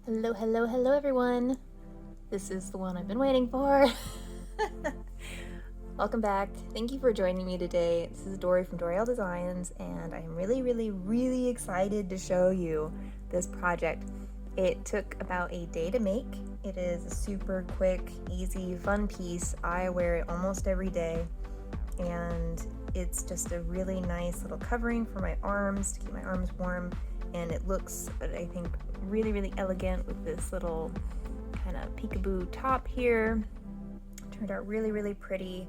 Hello, hello, hello everyone. This is the one I've been waiting for. Welcome back. Thank you for joining me today. This is Dory from Dory Designs, and I'm really excited to show you this project. It took about a day to make. It is a super quick, easy, fun piece. I wear it almost every day, and it's just a really nice little covering for my arms to keep my arms warm, and it looks, I think, really elegant with this little kind of peekaboo top here. Turned out really pretty,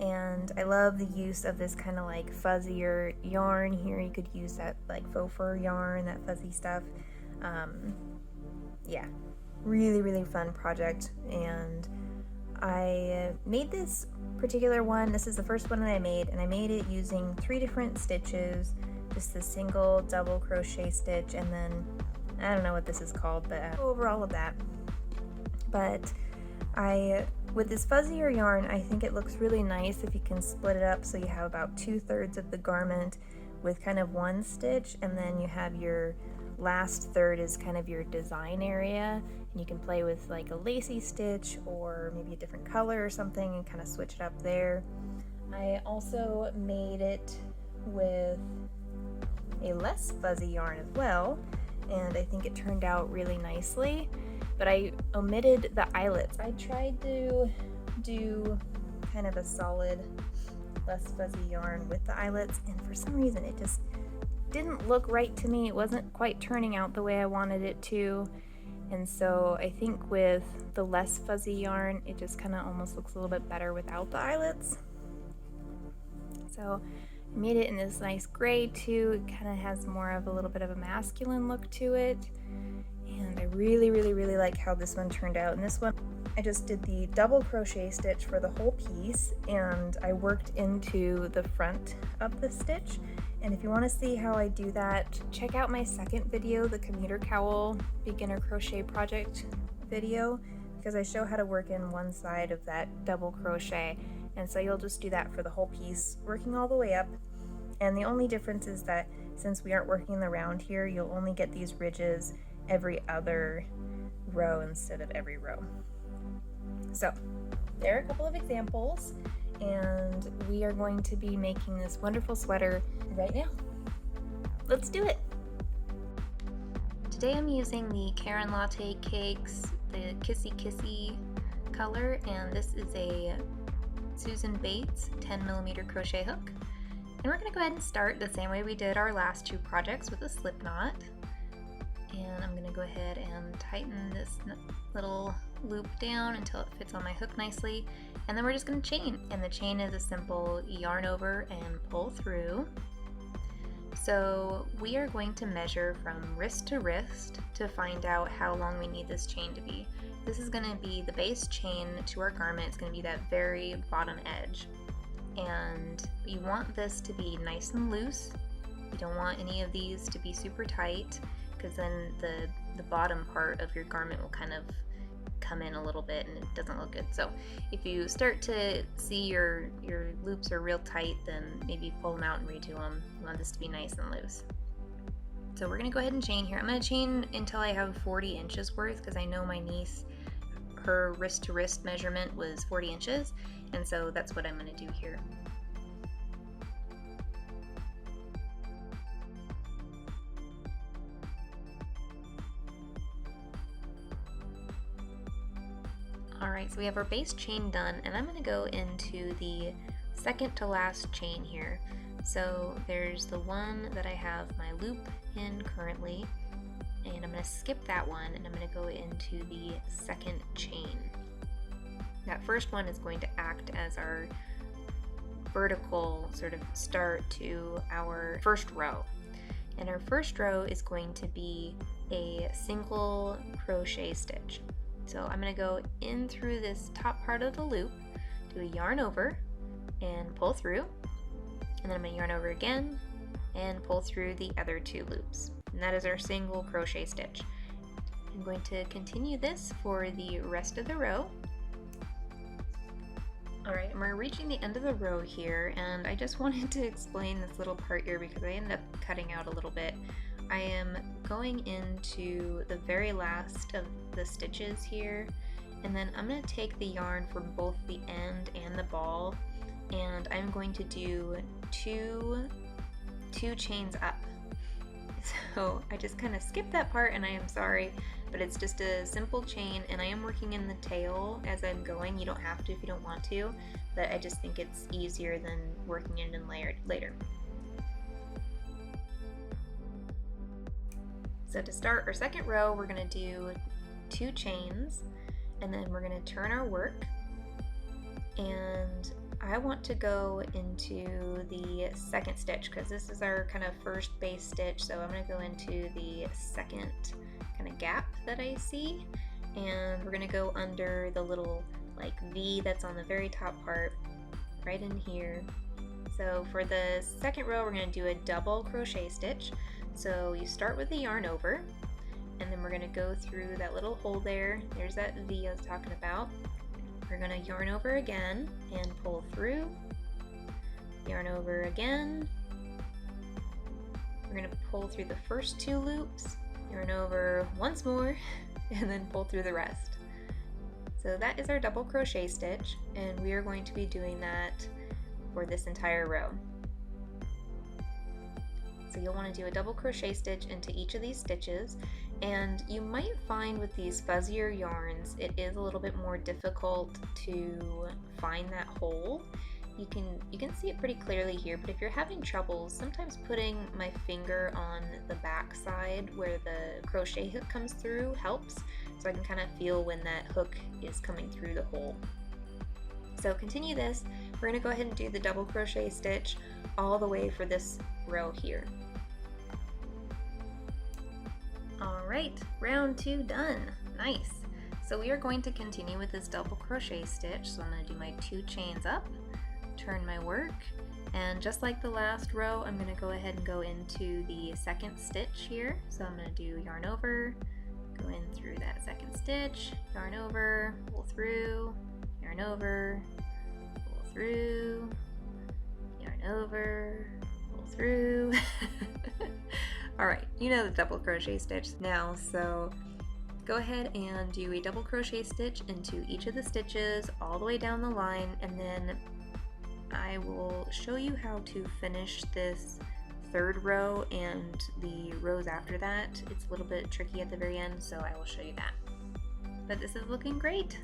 and I love the use of this kind of like fuzzier yarn here. You could use that like faux fur yarn, that fuzzy stuff. Yeah, really fun project, and I made this particular one. This is the first one that I made, and I made it using 3 different stitches, just a single double crochet stitch, and then I don't know what this is called, but go over all of that. But with this fuzzier yarn, I think it looks really nice if you can split it up so you have about 2/3 of the garment with kind of one stitch, and then you have your last third is kind of your design area, and you can play with like a lacy stitch or maybe a different color or something and kind of switch it up there. I also made it with a less fuzzy yarn as well, and I think it turned out really nicely, but I omitted the eyelets. I tried to do kind of a solid, less fuzzy yarn with the eyelets, and for some reason it just didn't look right to me. It wasn't quite turning out the way I wanted it to, and so I think with the less fuzzy yarn, it just kind of almost looks a little bit better without the eyelets. So I made it in this nice gray too. It kind of has more of a little bit of a masculine look to it, and I really like how this one turned out. And this one, I just did the double crochet stitch for the whole piece, and I worked into the front of the stitch. And if you want to see how I do that, check out my second video, the commuter cowl beginner crochet project video, because I show how to work in one side of that double crochet. And so you'll just do that for the whole piece, working all the way up. And the only difference is that since we aren't working the round here, you'll only get these ridges every other row instead of every row. So there are a couple of examples, and we are going to be making this wonderful sweater right now. Let's do it! Today I'm using the Karen Latte Cakes, the Kissy color, and this is a Susan Bates 10mm crochet hook. And we're going to go ahead and start the same way we did our last 2 projects with a slip knot. And I'm going to go ahead and tighten this little loop down until it fits on my hook nicely. And then we're just going to chain. And the chain is a simple yarn over and pull through. So we are going to measure from wrist to wrist to find out how long we need this chain to be. This is going to be the base chain to our garment. It's going to be that very bottom edge. And you want this to be nice and loose. You don't want any of these to be super tight, because then the bottom part of your garment will kind of come in a little bit and it doesn't look good. So if you start to see your loops are real tight, then maybe pull them out and redo them. You want this to be nice and loose. So we're going to go ahead and chain here. I'm going to chain until I have 40 inches worth, because I know my niece, her wrist to wrist measurement was 40 inches, and so that's what I'm going to do here. Alright, so we have our base chain done, and I'm going to go into the second to last chain here. So there's the one that I have my loop in currently, and I'm going to skip that one, and I'm going to go into the second chain. That first one is going to act as our vertical sort of start to our first row. And our first row is going to be a single crochet stitch. So I'm going to go in through this top part of the loop, do a yarn over, and pull through. And then I'm going to yarn over again, and pull through the other 2 loops. And that is our single crochet stitch. I'm going to continue this for the rest of the row. Alright, and we're reaching the end of the row here, and I just wanted to explain this little part here because I ended up cutting out a little bit. I am going into the very last of the stitches here, and then I'm going to take the yarn from both the end and the ball, and I'm going to do two chains up. So I just kind of skipped that part, and I am sorry, but it's just a simple chain, and I am working in the tail as I'm going. You don't have to if you don't want to, but I just think it's easier than working it in later. So to start our second row, we're going to do 2 chains, and then we're going to turn our work, and I want to go into the second stitch because this is our kind of first base stitch, so I'm going to go into the second kind of gap that I see, and we're going to go under the little like V that's on the very top part right in here. So for the second row, we're going to do a double crochet stitch. So you start with the yarn over, and then we're going to go through that little hole there. There's that V I was talking about. We're going to yarn over again and pull through, yarn over again. We're going to pull through the first 2 loops, yarn over once more, and then pull through the rest. So that is our double crochet stitch, and we are going to be doing that for this entire row. So you'll want to do a double crochet stitch into each of these stitches, and you might find with these fuzzier yarns it is a little bit more difficult to find that hole. You can see it pretty clearly here, but if you're having trouble, sometimes putting my finger on the back side where the crochet hook comes through helps, so I can kind of feel when that hook is coming through the hole. So continue this. We're going to go ahead and do the double crochet stitch all the way for this row here. Alright, round 2 done. Nice. So we are going to continue with this double crochet stitch. So I'm going to do my 2 chains up, turn my work, and just like the last row, I'm going to go ahead and go into the second stitch here. So I'm going to do yarn over, go in through that second stitch, yarn over, pull through, yarn over, pull through, yarn over, pull through. Alright, you know the double crochet stitch now, so go ahead and do a double crochet stitch into each of the stitches all the way down the line, and then I will show you how to finish this third row and the rows after that. It's a little bit tricky at the very end, so I will show you that. But this is looking great.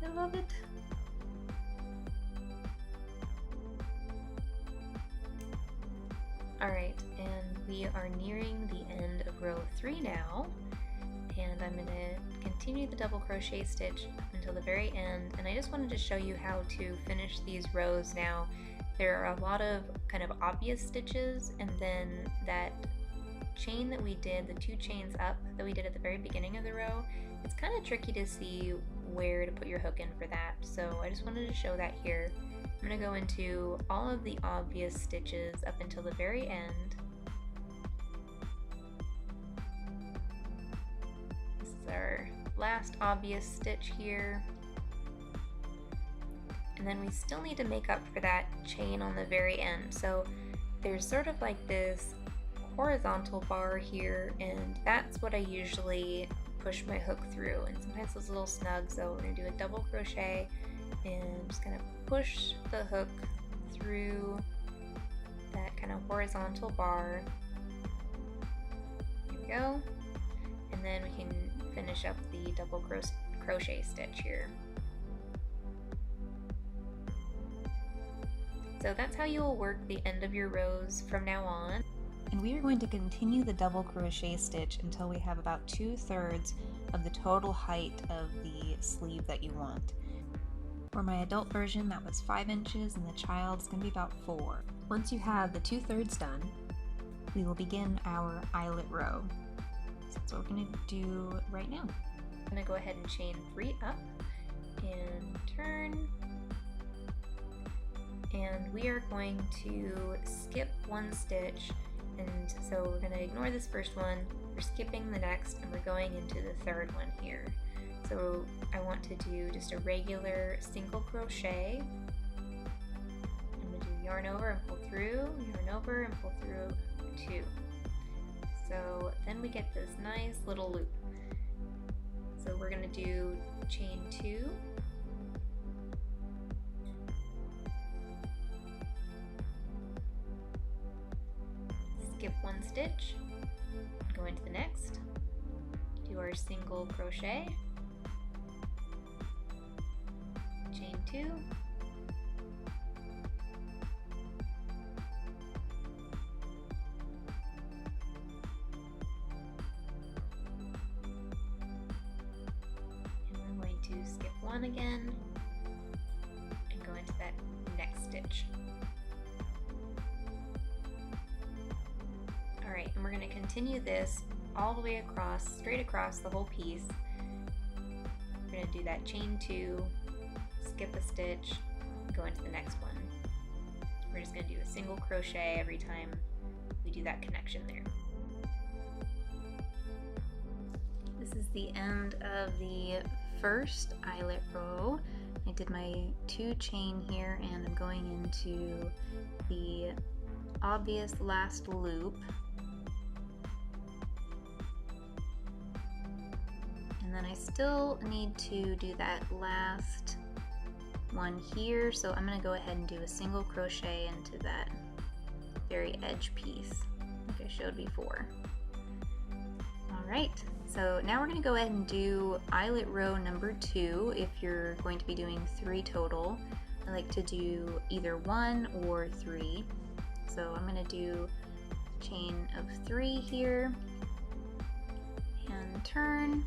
I love it. Alright, and we are nearing the end of row 3 now, and I'm going to continue the double crochet stitch up until the very end, and I just wanted to show you how to finish these rows now. There are a lot of kind of obvious stitches, and then that chain that we did, the 2 chains up that we did at the very beginning of the row, it's kind of tricky to see where to put your hook in for that, so I just wanted to show that here. I'm going to go into all of the obvious stitches up until the very end. This is our last obvious stitch here. And then we still need to make up for that chain on the very end. So there's sort of like this horizontal bar here, and that's what I usually push my hook through. And sometimes it's a little snug, so we're going to do a double crochet and just kind of push the hook through that kind of horizontal bar. There we go. And then we can finish up the double crochet stitch here. So that's how you will work the end of your rows from now on. And we are going to continue the double crochet stitch until we have about 2/3 of the total height of the sleeve that you want. For my adult version, that was 5 inches, and the child's going to be about 4. Once you have the 2/3 done, we will begin our eyelet row. So that's what we're going to do right now. I'm going to go ahead and chain 3 up and turn. And we are going to skip 1 stitch, and so we're going to ignore this first one, we're skipping the next, and we're going into the third one here. So I want to do just a regular single crochet. I'm going to do yarn over and pull through, yarn over and pull through 2. So then we get this nice little loop. So we're going to do chain 2, skip 1 stitch, go into the next, do our single crochet, chain 2, to skip 1 again and go into that next stitch. Alright, and we're going to continue this all the way across, straight across the whole piece. We're going to do that chain 2, skip a stitch, go into the next one. We're just going to do a single crochet every time we do that connection there. This is the end of the first eyelet row. I did my 2 chain here and I'm going into the obvious last loop. And then I still need to do that last one here, so I'm going to go ahead and do a single crochet into that very edge piece like I showed before. Alright, so now we're going to go ahead and do eyelet row number 2 if you're going to be doing 3 total. I like to do either 1 or 3. So I'm going to do chain of 3 here and turn.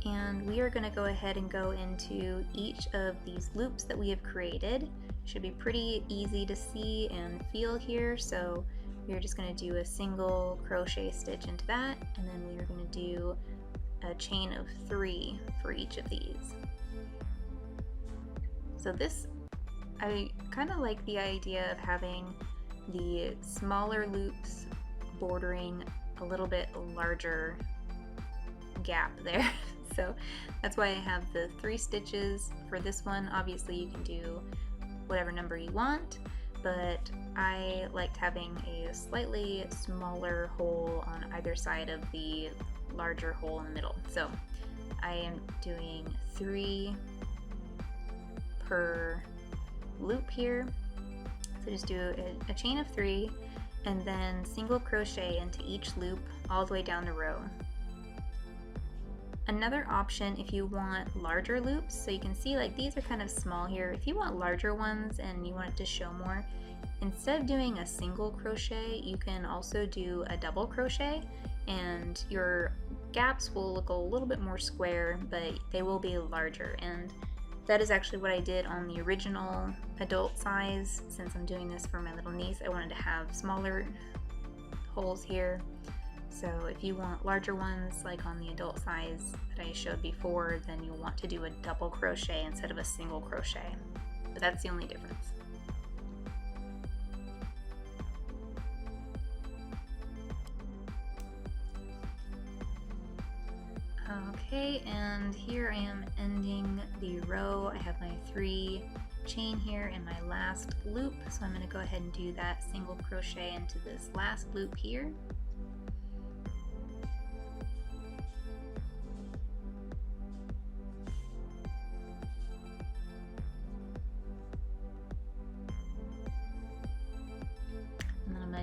And we are going to go ahead and go into each of these loops that we have created. Should be pretty easy to see and feel here, so we're just going to do a single crochet stitch into that, and then we are going to do a chain of 3 for each of these. So this, I kind of like the idea of having the smaller loops bordering a little bit larger gap there. So that's why I have the 3 stitches for this one. Obviously you can do whatever number you want, but I liked having a slightly smaller hole on either side of the larger hole in the middle. So I am doing 3 per loop here. So just do a chain of 3 and then single crochet into each loop all the way down the row. Another option if you want larger loops, so you can see like these are kind of small here. If you want larger ones and you want it to show more, instead of doing a single crochet, you can also do a double crochet, and your gaps will look a little bit more square, but they will be larger. And that is actually what I did on the original adult size. Since I'm doing this for my little niece, I wanted to have smaller holes here. So if you want larger ones like on the adult size that I showed before, then you'll want to do a double crochet instead of a single crochet. But that's the only difference. Okay, and here I am ending the row. I have my 3 chain here in my last loop, so I'm going to go ahead and do that single crochet into this last loop here.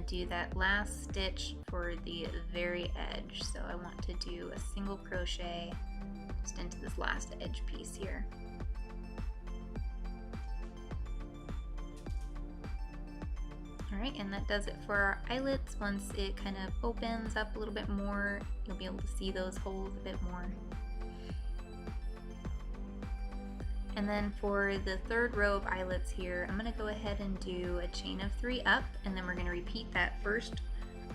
Do that last stitch for the very edge. So I want to do a single crochet just into this last edge piece here. Alright, and that does it for our eyelets. Once it kind of opens up a little bit more, you'll be able to see those holes a bit more. And then for the 3rd row of eyelets here, I'm going to go ahead and do a chain of 3 up, and then we're going to repeat that first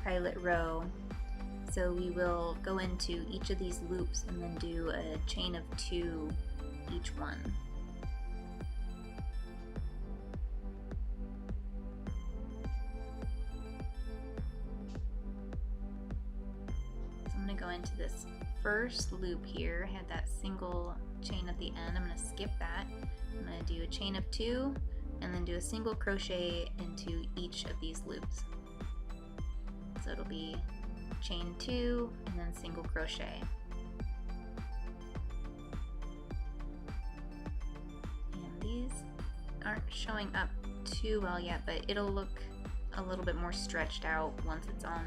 eyelet row. So we will go into each of these loops and then do a chain of 2 each one. So I'm going to go into this first loop here. I had that single chain at the end. I'm going to skip that. I'm going to do a chain of 2 and then do a single crochet into each of these loops. So it'll be chain 2, and then single crochet. And these aren't showing up too well yet, but it'll look a little bit more stretched out once it's on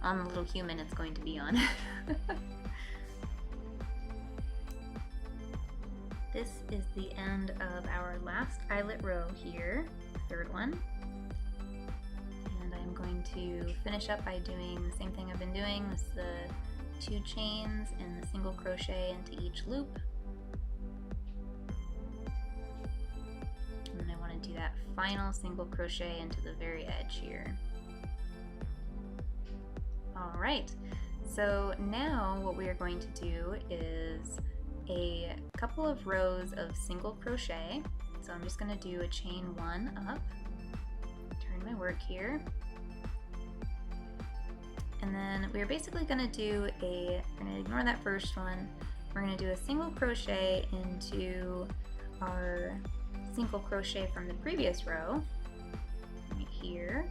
the little human it's going to be on. This is the end of our last eyelet row here, third one. And I'm going to finish up by doing the same thing I've been doing. This is the 2 chains and the single crochet into each loop. And then I want to do that final single crochet into the very edge here. Alright, so now what we are going to do is a couple of rows of single crochet. So I'm just going to do a chain 1 up, turn my work here, and then we're basically going to do we're going to ignore that first one, we're going to do a single crochet into our single crochet from the previous row, right here,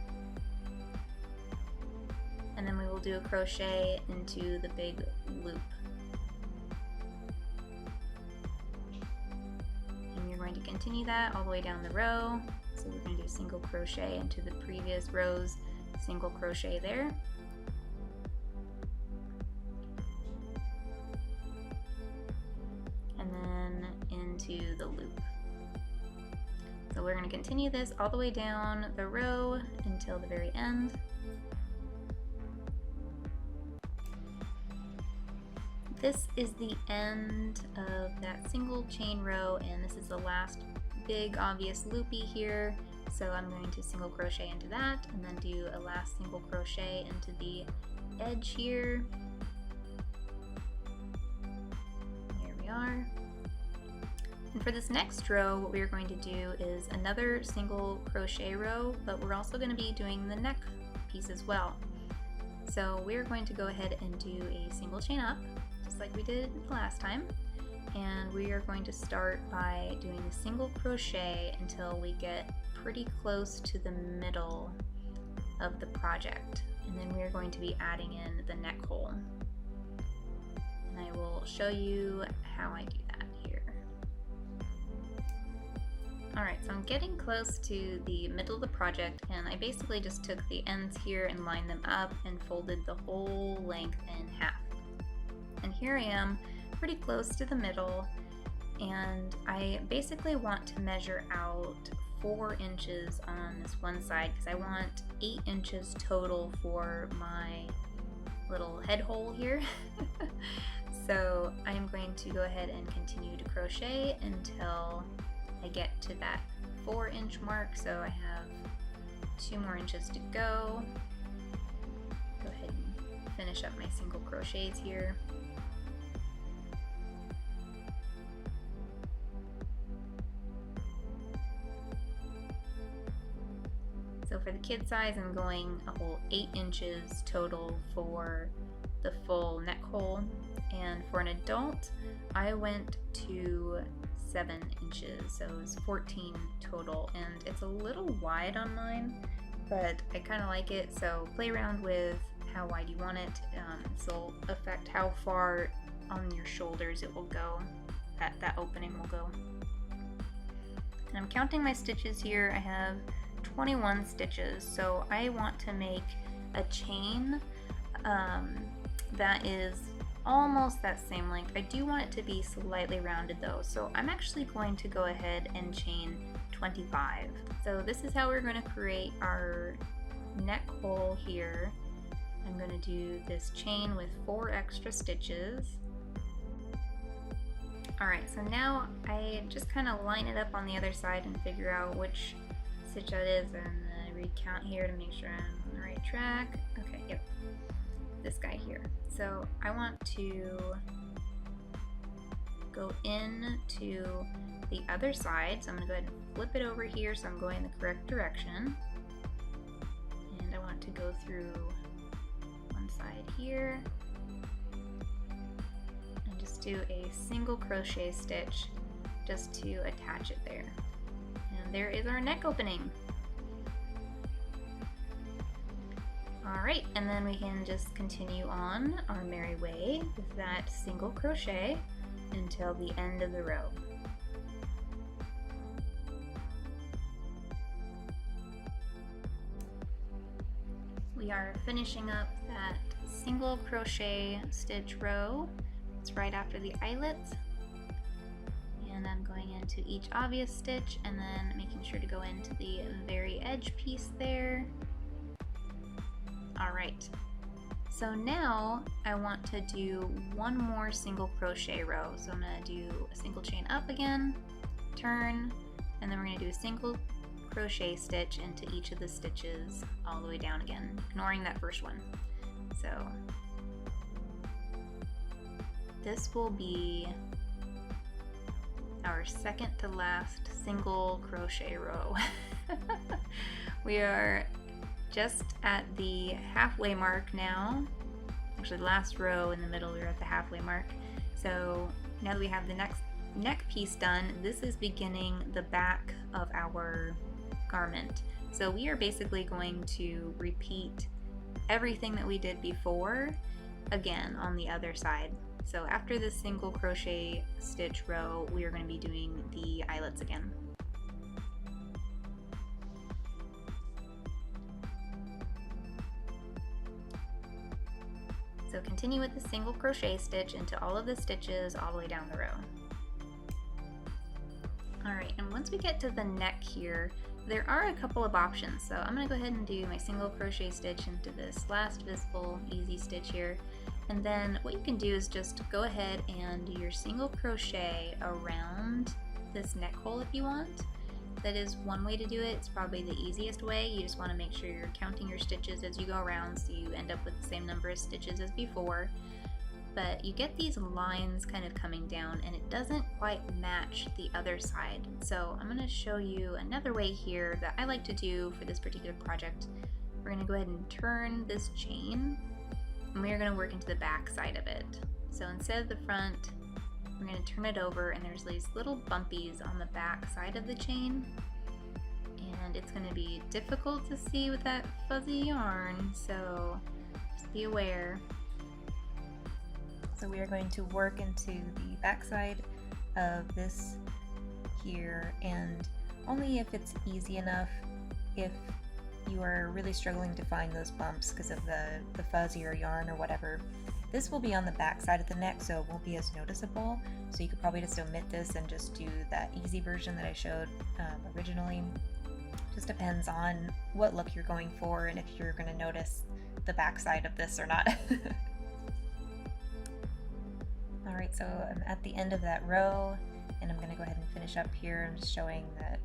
and then we will do a crochet into the big loop. Going to continue that all the way down the row. So we're going to do single crochet into the previous row's single crochet there. And then into the loop. So we're going to continue this all the way down the row until the very end. This is the end of that single chain row, and this is the last big obvious loopy here. So I'm going to single crochet into that and then do a last single crochet into the edge here. Here we are. And for this next row, what we're going to do is another single crochet row, but we're also going to be doing the neck piece as well. So we're going to go ahead and do a single chain up, just like we did last time, and we are going to start by doing a single crochet until we get pretty close to the middle of the project, and then we're going to be adding in the neck hole, and I will show you how I do that here. Alright, so I'm getting close to the middle of the project, and I basically just took the ends here and lined them up and folded the whole length in half. And here I am, pretty close to the middle, and I basically want to measure out 4 inches on this one side because I want 8 inches total for my little head hole here. So I'm going to go ahead and continue to crochet until I get to that 4-inch mark. So I have 2 more inches to go. Go ahead and finish up my single crochets here. So for the kid size, I'm going a whole 8 inches total for the full neck hole, and for an adult, I went to 7 inches, so it was 14 total, and it's a little wide on mine, but I kind of like it, so play around with how wide you want it. This will affect how far on your shoulders it will go, that opening will go. And I'm counting my stitches here. I have 21 stitches, so I want to make a chain that is almost that same length. I do want it to be slightly rounded though, so I'm actually going to go ahead and chain 25. So this is how we're going to create our neck hole here. I'm going to do this chain with 4 extra stitches. Alright, so now I just kind of line it up on the other side and figure out which stitch that is, and I recount here to make sure I'm on the right track. Okay, yep, this guy here. So I want to go in to the other side, so I'm going to go ahead and flip it over here so I'm going the correct direction, and I want to go through one side here and just do a single crochet stitch just to attach it there. And there is our neck opening. Alright, and then we can just continue on our merry way with that single crochet until the end of the row. We are finishing up that single crochet stitch row. It's right after the eyelet. And I'm going into each obvious stitch and then making sure to go into the very edge piece there. Alright, so now I want to do one more single crochet row. So I'm going to do a single chain up again, turn, and then we're going to do a single crochet stitch into each of the stitches all the way down again, ignoring that first one. So this will be our second to last single crochet row. We are just at the halfway mark now. Actually, the last row in the middle, we're at the halfway mark. So now that we have the next neck piece done, this is beginning the back of our garment. So we are basically going to repeat everything that we did before again on the other side. So after this single crochet stitch row, we are going to be doing the eyelets again. So continue with the single crochet stitch into all of the stitches all the way down the row. Alright, and once we get to the neck here, there are a couple of options. So I'm going to go ahead and do my single crochet stitch into this last visible easy stitch here. And then what you can do is just go ahead and do your single crochet around this neck hole if you want. That is one way to do it. It's probably the easiest way. You just want to make sure you're counting your stitches as you go around so you end up with the same number of stitches as before. But you get these lines kind of coming down and it doesn't quite match the other side. So I'm going to show you another way here that I like to do for this particular project. We're going to go ahead and turn this chain and we are going to work into the back side of it. So instead of the front, we're going to turn it over and there's these little bumpies on the back side of the chain. And it's going to be difficult to see with that fuzzy yarn, so just be aware. So we are going to work into the back side of this here, and only if it's easy enough. If you are really struggling to find those bumps because of the fuzzy or yarn or whatever, this will be on the back side of the neck, so it won't be as noticeable. So you could probably just omit this and just do that easy version that I showed originally. Just depends on what look you're going for and if you're going to notice the back side of this or not. Alright, so I'm at the end of that row and I'm going to go ahead and finish up here. I'm just showing that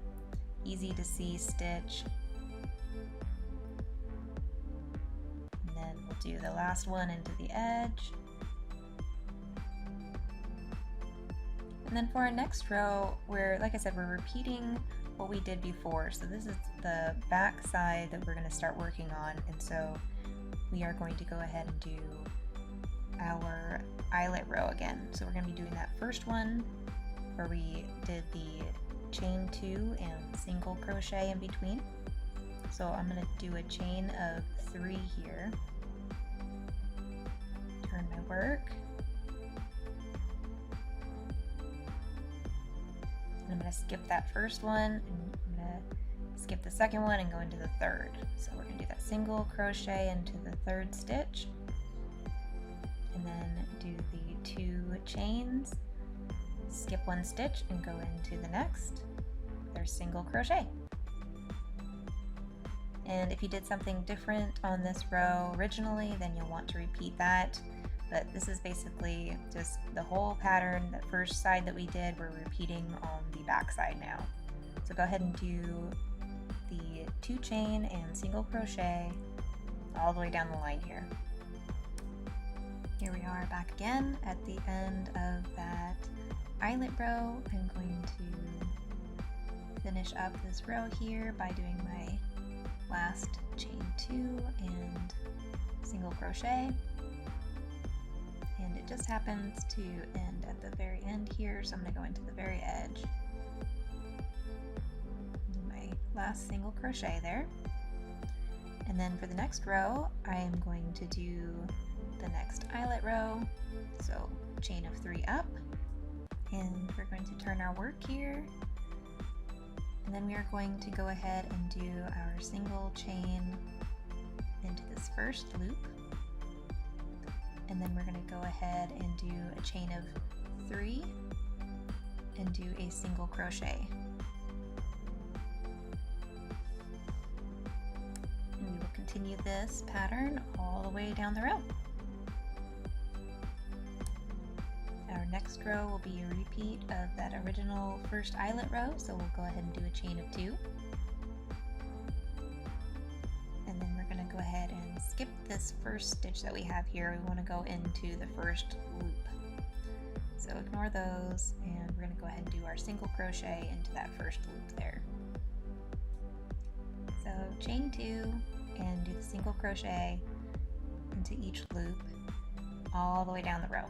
easy to see stitch. And then we'll do the last one into the edge. And then for our next row, like I said, we're repeating what we did before. So this is the back side that we're going to start working on. And so we are going to go ahead and do our eyelet row again. So we're going to be doing that first one where we did the chain 2 and single crochet in between. So I'm going to do a chain of 3 here, turn my work, and I'm going to skip that first one and I'm going to skip the second one and go into the third. So we're going to do that single crochet into the third stitch, and then do the 2 chains, skip 1 stitch and go into the next. There's single crochet. And if you did something different on this row originally, then you'll want to repeat that. But this is basically just the whole pattern. That first side that we did, we're repeating on the back side now. So go ahead and do the 2 chain and single crochet all the way down the line here. Here we are back again at the end of that eyelet row. I'm going to finish up this row here by doing my last chain 2 and single crochet. And it just happens to end at the very end here, so I'm going to go into the very edge. Do my last single crochet there. And then for the next row, I am going to do the next eyelet row. So chain of 3 up, and we're going to turn our work here. And then we are going to go ahead and do our single chain into this first loop. And then we're going to go ahead and do a chain of 3 and do a single crochet. And we will continue this pattern all the way down the row. Our next row will be a repeat of that original first eyelet row, so we'll go ahead and do a chain of 2. And then we're going to go ahead and skip this first stitch that we have here. We want to go into the first loop. So ignore those, and we're going to go ahead and do our single crochet into that first loop there. So chain 2 and do the single crochet into each loop all the way down the row.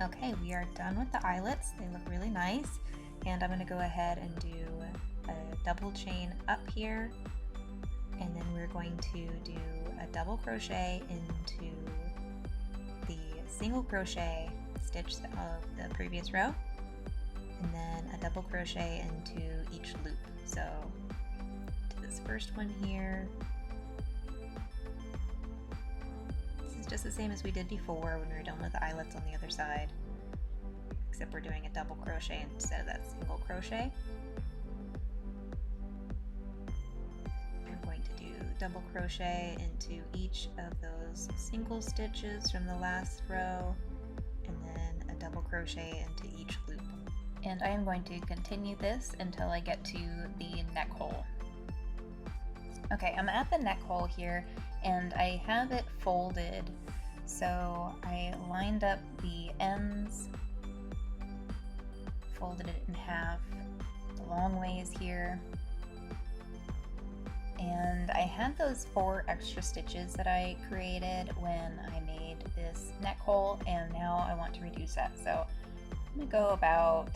Okay, we are done with the eyelets. They look really nice, and I'm going to go ahead and do a double chain up here, and then we're going to do a double crochet into the single crochet stitch of the previous row, and then a double crochet into each loop. So do this first one here. This is just the same as we did before when we were done with the eyelets on the other side, except we're doing a double crochet instead of that single crochet. Double crochet into each of those single stitches from the last row, and then a double crochet into each loop. And I am going to continue this until I get to the neck hole. Okay, I'm at the neck hole here, and I have it folded, so I lined up the ends, folded it in half the long ways here. And I had those 4 extra stitches that I created when I made this neck hole, and now I want to reduce that. So I'm going to go about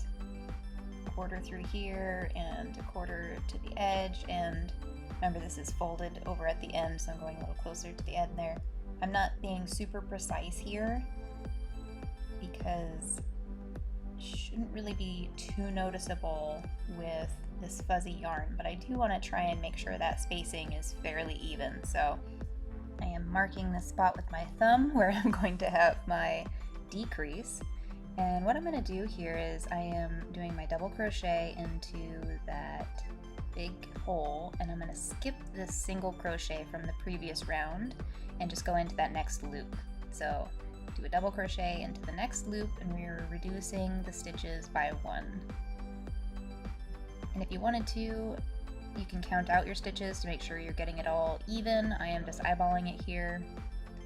a quarter through here and a quarter to the edge, and remember this is folded over at the end, so I'm going a little closer to the end there. I'm not being super precise here because it shouldn't really be too noticeable with this fuzzy yarn, but I do want to try and make sure that spacing is fairly even. So I am marking the spot with my thumb where I'm going to have my decrease, and what I'm going to do here is I am doing my double crochet into that big hole, and I'm going to skip this single crochet from the previous round and just go into that next loop. So do a double crochet into the next loop, and we're reducing the stitches by 1. And if you wanted to, you can count out your stitches to make sure you're getting it all even. I am just eyeballing it here.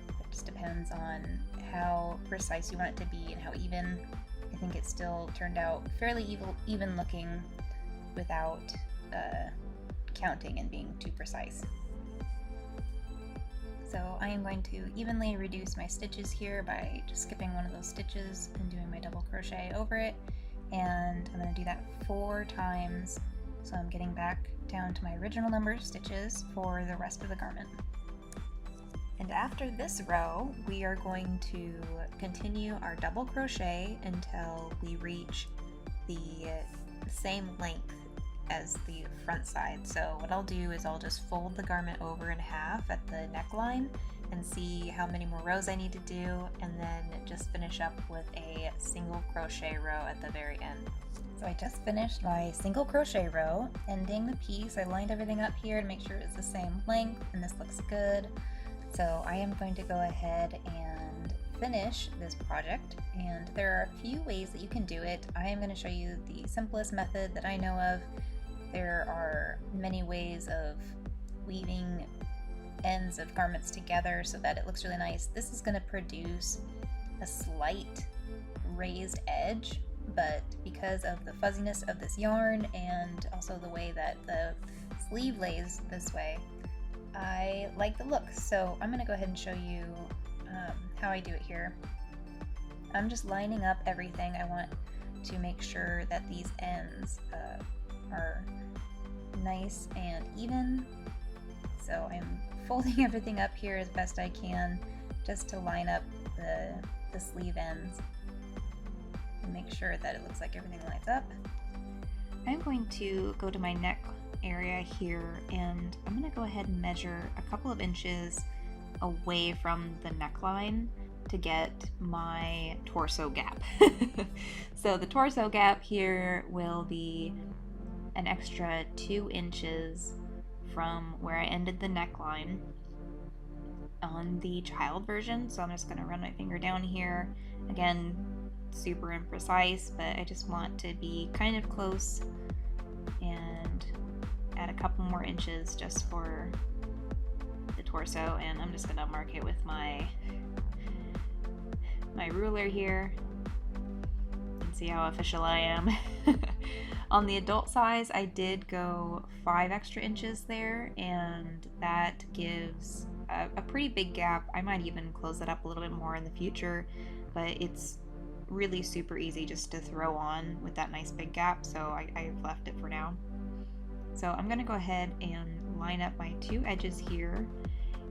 It just depends on how precise you want it to be and how even. I think it still turned out fairly even looking without counting and being too precise. So I am going to evenly reduce my stitches here by just skipping one of those stitches and doing my double crochet over it. And I'm going to do that 4 times, so I'm getting back down to my original number of stitches for the rest of the garment. And after this row, we are going to continue our double crochet until we reach the same length as the front side. So what I'll do is I'll just fold the garment over in half at the neckline and see how many more rows I need to do, and then just finish up with a single crochet row at the very end. So I just finished my single crochet row, ending the piece. I lined everything up here to make sure it's the same length, and this looks good. So I am going to go ahead and finish this project, and there are a few ways that you can do it. I am going to show you the simplest method that I know of. There are many ways of weaving ends of garments together so that it looks really nice. This is going to produce a slight raised edge, but because of the fuzziness of this yarn and also the way that the sleeve lays this way, I like the look. So I'm going to go ahead and show you how I do it here. I'm just lining up everything. I want to make sure that these ends are nice and even. So I'm folding everything up here as best I can just to line up the sleeve ends and make sure that it looks like everything lines up. I'm going to go to my neck area here, and I'm going to go ahead and measure a couple of inches away from the neckline to get my torso gap. So the torso gap here will be an extra 2 inches from where I ended the neckline on the child version. So I'm just going to run my finger down here. Again, super imprecise, but I just want to be kind of close and add a couple more inches just for the torso, and I'm just going to mark it with my ruler here. You can see how official I am. On the adult size, I did go 5 extra inches there, and that gives a pretty big gap. I might even close it up a little bit more in the future, but it's really super easy just to throw on with that nice big gap, so I've left it for now. So I'm going to go ahead and line up my 2 edges here,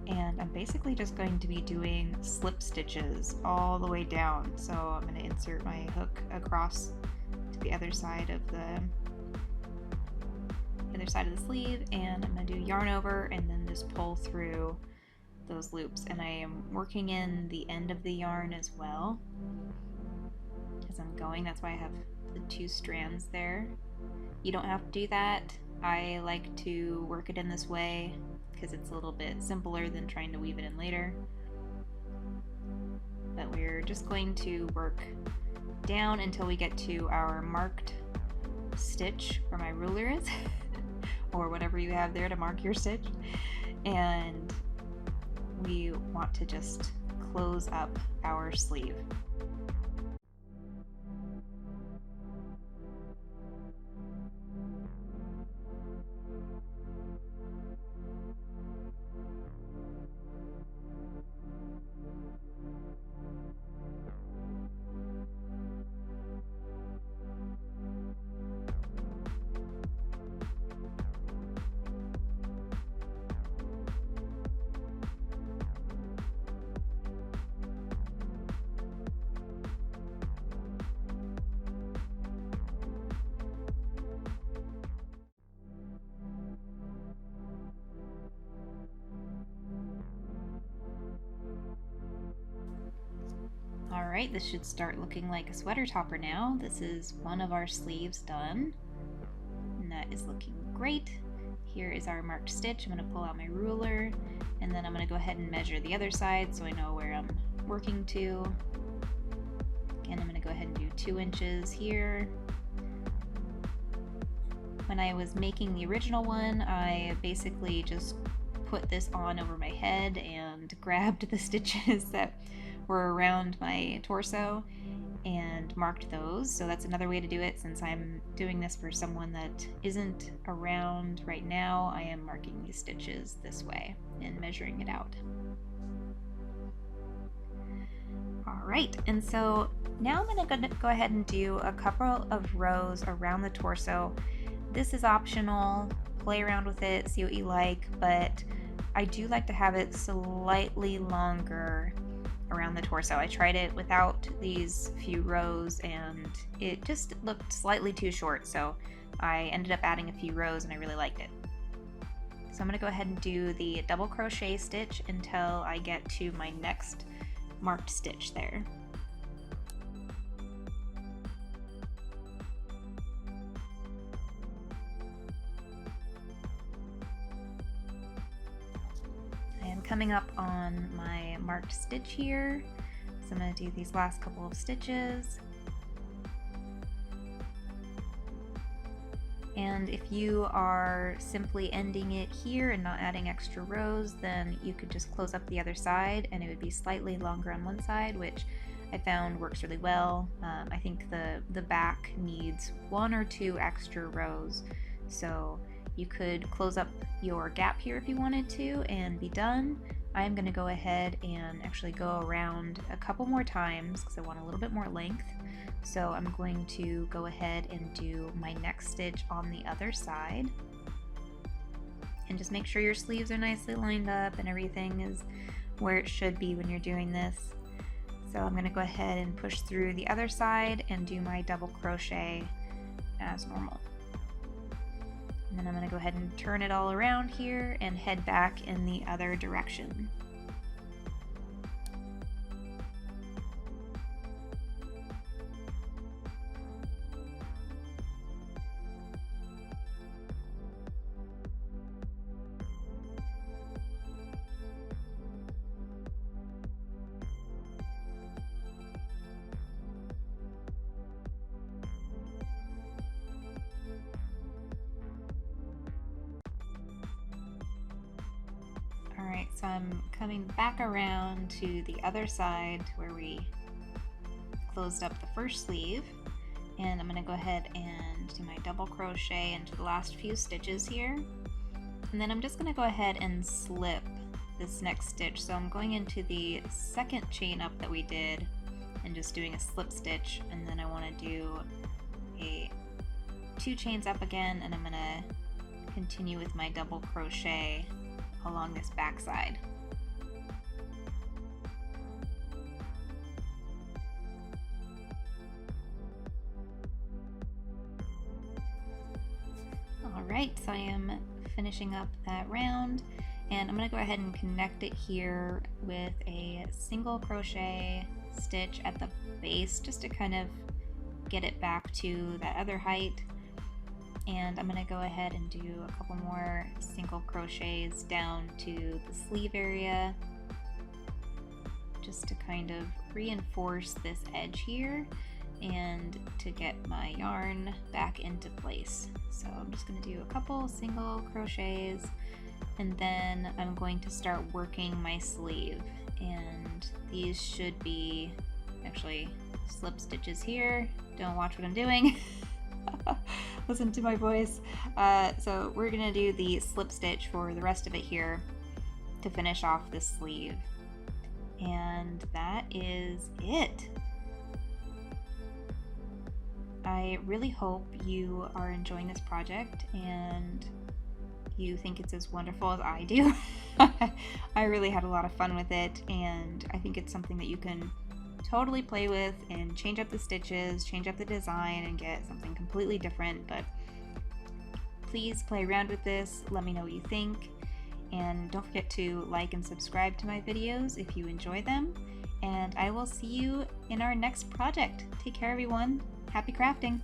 and I'm basically just going to be doing slip stitches all the way down. So I'm going to insert my hook across to the other side of the sleeve, and I'm going to do yarn over and then just pull through those loops. And I am working in the end of the yarn as well as I'm going. That's why I have the 2 strands there. You don't have to do that. I like to work it in this way because it's a little bit simpler than trying to weave it in later. But we're just going to work down until we get to our marked stitch where my ruler is or whatever you have there to mark your stitch, and we want to just close up our sleeve. Alright, this should start looking like a sweater topper now. This is one of our sleeves done, and that is looking great. Here is our marked stitch. I'm going to pull out my ruler, and then I'm going to go ahead and measure the other side so I know where I'm working to. Again, I'm going to go ahead and do 2 inches here. When I was making the original one, I basically just put this on over my head and grabbed the stitches that were around my torso and marked those. So that's another way to do it. Since I'm doing this for someone that isn't around right now, I am marking these stitches this way and measuring it out. Alright, and so now I'm going to go ahead and do a couple of rows around the torso. This is optional, play around with it, see what you like, but I do like to have it slightly longer around the torso. I tried it without these few rows and it just looked slightly too short, so I ended up adding a few rows and I really liked it. So I'm going to go ahead and do the double crochet stitch until I get to my next marked stitch there. Coming up on my marked stitch here, so I'm going to do these last couple of stitches. And if you are simply ending it here and not adding extra rows, then you could just close up the other side and it would be slightly longer on one side, which I found works really well. I think the back needs 1 or 2 extra rows, so you could close up your gap here if you wanted to and be done, I'm going to go ahead and actually go around a couple more times because I want a little bit more length. So I'm going to go ahead and do my next stitch on the other side. And just make sure your sleeves are nicely lined up and everything is where it should be when you're doing this. So I'm going to go ahead and push through the other side and do my double crochet as normal. And then I'm going to go ahead and turn it all around here and head back in the other direction. Alright, so I'm coming back around to the other side where we closed up the first sleeve, and I'm going to go ahead and do my double crochet into the last few stitches here, and then I'm just going to go ahead and slip this next stitch. So I'm going into the second chain up that we did and just doing a slip stitch, and then I want to do a 2 chains up again, and I'm going to continue with my double crochet along this back side. Alright, so I am finishing up that round, and I'm going to go ahead and connect it here with a single crochet stitch at the base just to kind of get it back to that other height. And I'm going to go ahead and do a couple more single crochets down to the sleeve area just to kind of reinforce this edge here and to get my yarn back into place. So I'm just going to do a couple single crochets, and then I'm going to start working my sleeve, and these should be actually slip stitches here. Don't watch what I'm doing. Listen to my voice. So we're gonna do the slip stitch for the rest of it here to finish off this sleeve, and that is it. I really hope you are enjoying this project and you think it's as wonderful as I do. I really had a lot of fun with it, and I think it's something that you can totally play with and change up the stitches, change up the design, and get something completely different. But please play around with this, let me know what you think, and don't forget to like and subscribe to my videos if you enjoy them, and I will see you in our next project. Take care, everyone. Happy crafting!